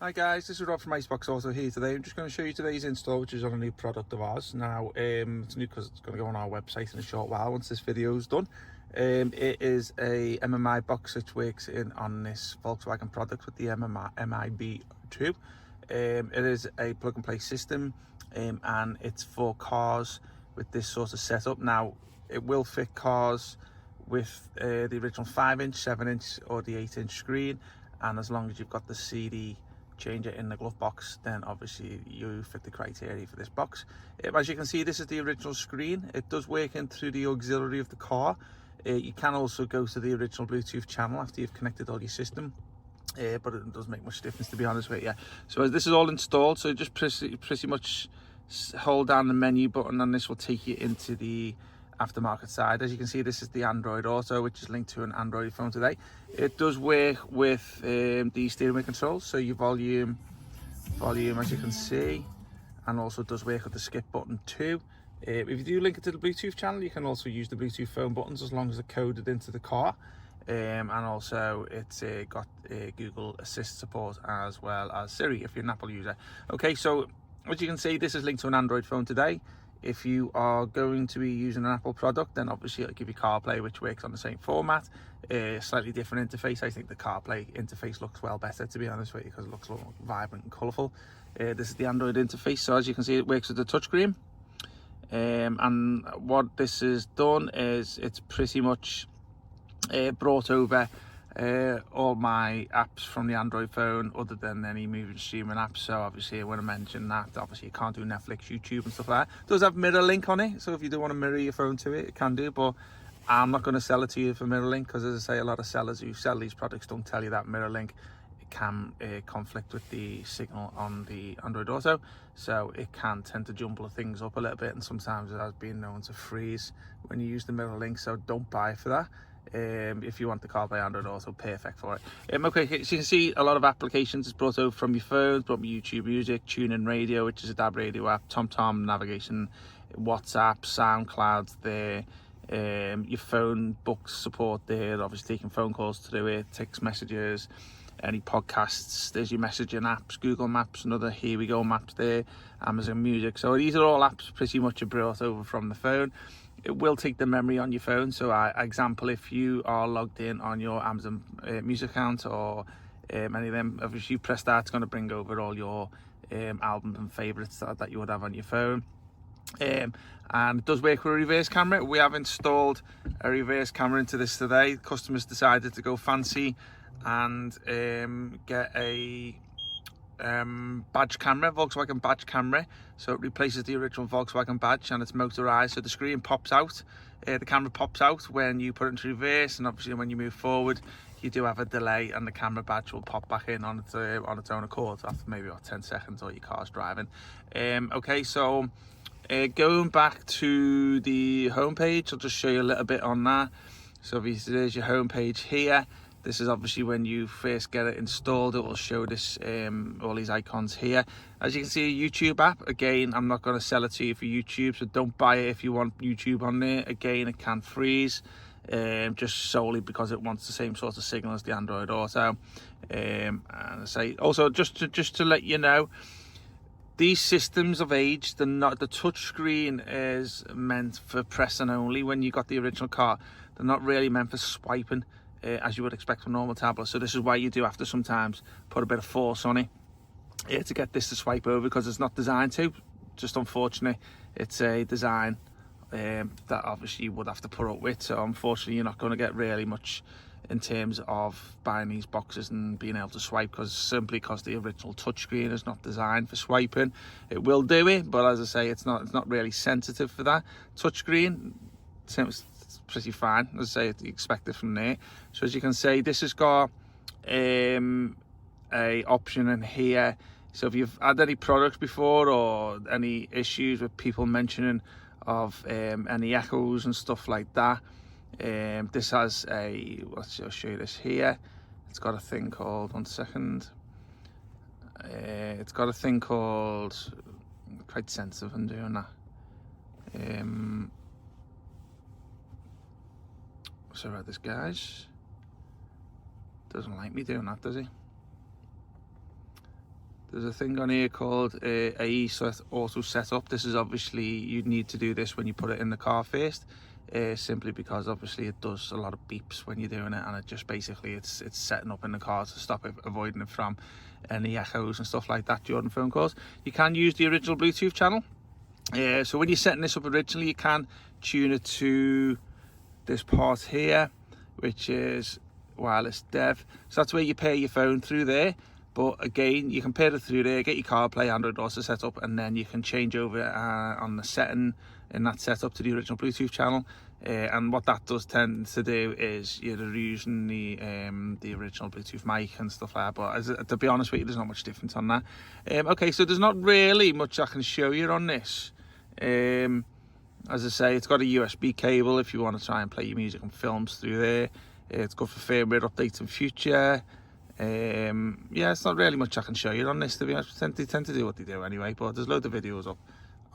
Hi guys, this is Rob from Iceboxauto here today. I'm just going to show you today's install, which is on a new product of ours. Now, it's new because it's going to go on our website in a short while once this video is done. It is a MMI box which works on this Volkswagen product with the MIB2. It is a plug and play system, and it's for cars with this sort of setup. Now, it will fit cars with the original 5-inch, 7-inch or the 8-inch screen, and as long as you've got the CD changer in the glove box, then obviously you fit the criteria for this box. As you can see, this is the original screen. It does work in through the auxiliary of the car. You can also go to the original Bluetooth channel after you've connected all your system, but it doesn't make much difference, to be honest with you. So as this is all installed, so just pretty much hold down the menu button and this will take you into the aftermarket side. As you can see, this is the Android Auto, which is linked to an Android phone today. It does work with the steering wheel controls, so your volume as you can see, and also does work with the skip button too. If you do link it to the Bluetooth channel, you can also use the Bluetooth phone buttons as long as they're coded into the car. And also it's got Google Assist support as well as Siri if you're an Apple user. Okay, so as you can see, this is linked to an Android phone today. If you are going to be using an Apple product, then obviously it'll give you CarPlay, which works on the same format. Slightly different interface. I think the CarPlay interface looks well better, to be honest with you, because it looks a little vibrant and colourful. This is the Android interface, so as you can see, it works with the touchscreen. And what this has done is it's pretty much brought over all my apps from the Android phone, other than any moving streaming apps. So obviously when I mentioned that, obviously you can't do Netflix, YouTube and stuff like that. It does have mirror link on it, so if you do want to mirror your phone to it, it can do, but I'm not going to sell it to you for mirror link, because as I say, a lot of sellers who sell these products don't tell you that mirror link can conflict with the signal on the Android Auto, so it can tend to jumble things up a little bit, and sometimes it has been known to freeze when you use the mirror link, so don't buy for that. If you want the CarPlay Android Auto, perfect for it. Okay, so you can see a lot of applications is brought over from your phones, brought me YouTube Music, TuneIn Radio, which is a DAB radio app, TomTom navigation, WhatsApp, SoundCloud there, your phone books support there, obviously taking phone calls through it, text messages, any podcasts, there's your messaging apps, Google Maps, another Here We Go maps there, Amazon Music. So these are all apps pretty much brought over from the phone. It will take the memory on your phone. So example, if you are logged in on your Amazon Music account or any of them, if you press that, it's going to bring over all your albums and favorites that you would have on your phone. And it does work with a reverse camera. We have installed a reverse camera into this today. Customers decided to go fancy and get a badge camera, Volkswagen badge camera. So it replaces the original Volkswagen badge, and it's motorized, so the screen pops out, the camera pops out when you put it into reverse, and obviously when you move forward you do have a delay, and the camera badge will pop back in on its own accord after maybe about 10 seconds or your car's driving. Okay, so going back to the home page, I'll just show you a little bit on that. So obviously there's your home page here. This is obviously when you first get it installed. It will show this all these icons here. As you can see, a YouTube app. Again, I'm not going to sell it to you for YouTube, so don't buy it if you want YouTube on there. Again, it can freeze, just solely because it wants the same sort of signal as the Android Auto. And I say also, just to let you know, these systems of age, the touch screen is meant for pressing only. When you got the original car, they're not really meant for swiping, as you would expect from normal tablets. So this is why you do have to sometimes put a bit of force on it to get this to swipe over, because it's not designed to. Just unfortunately, it's a design that obviously you would have to put up with. So unfortunately, you're not going to get really much in terms of buying these boxes and being able to swipe, simply because the original touchscreen is not designed for swiping. It will do it, but as I say, it's not really sensitive for that. Touchscreen, it's pretty fine, as I say, you expect it from there. So as you can see, this has got a option in here. So if you've had any products before or any issues with people mentioning of any echoes and stuff like that, this has I'll show you this here. It's got a thing called, one second, it's got a thing called, quite sensitive in doing that. Sorry about this, guys. Doesn't like me doing that, does he? there's a thing on here called Auto Setup. This is obviously, you need to do this when you put it in the car first, simply because obviously it does a lot of beeps when you're doing it, and it just basically it's setting up in the car to stop it, avoiding it from any echoes and stuff like that during phone calls. You can use the original Bluetooth channel. So when you're setting this up originally, you can tune it to this part here, which is wireless dev. So that's where you pair your phone through there. But again, you can pair it through there, get your CarPlay, Android Auto set up, and then you can change over on the setting in that setup to the original Bluetooth channel. And what that does tend to do is you're using the original Bluetooth mic and stuff like that. But to be honest with you, there's not much difference on that. Okay, so there's not really much I can show you on this. As I say, it's got a USB cable if you want to try and play your music and films through there. It's good for firmware updates in future. Yeah, it's not really much I can show you on this, to be honest. They tend to do what they do anyway, but there's loads of videos up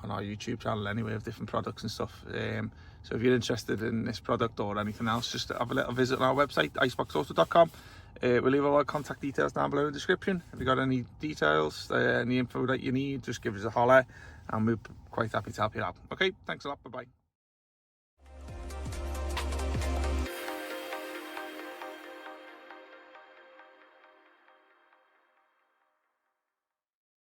on our YouTube channel anyway of different products and stuff. So if you're interested in this product or anything else, just have a little visit on our website, iceboxauto.com. We'll leave all our contact details down below in the description. If you've got any details, any info that you need, just give us a holler, and we're quite happy to help you out. Okay, thanks a lot, bye bye.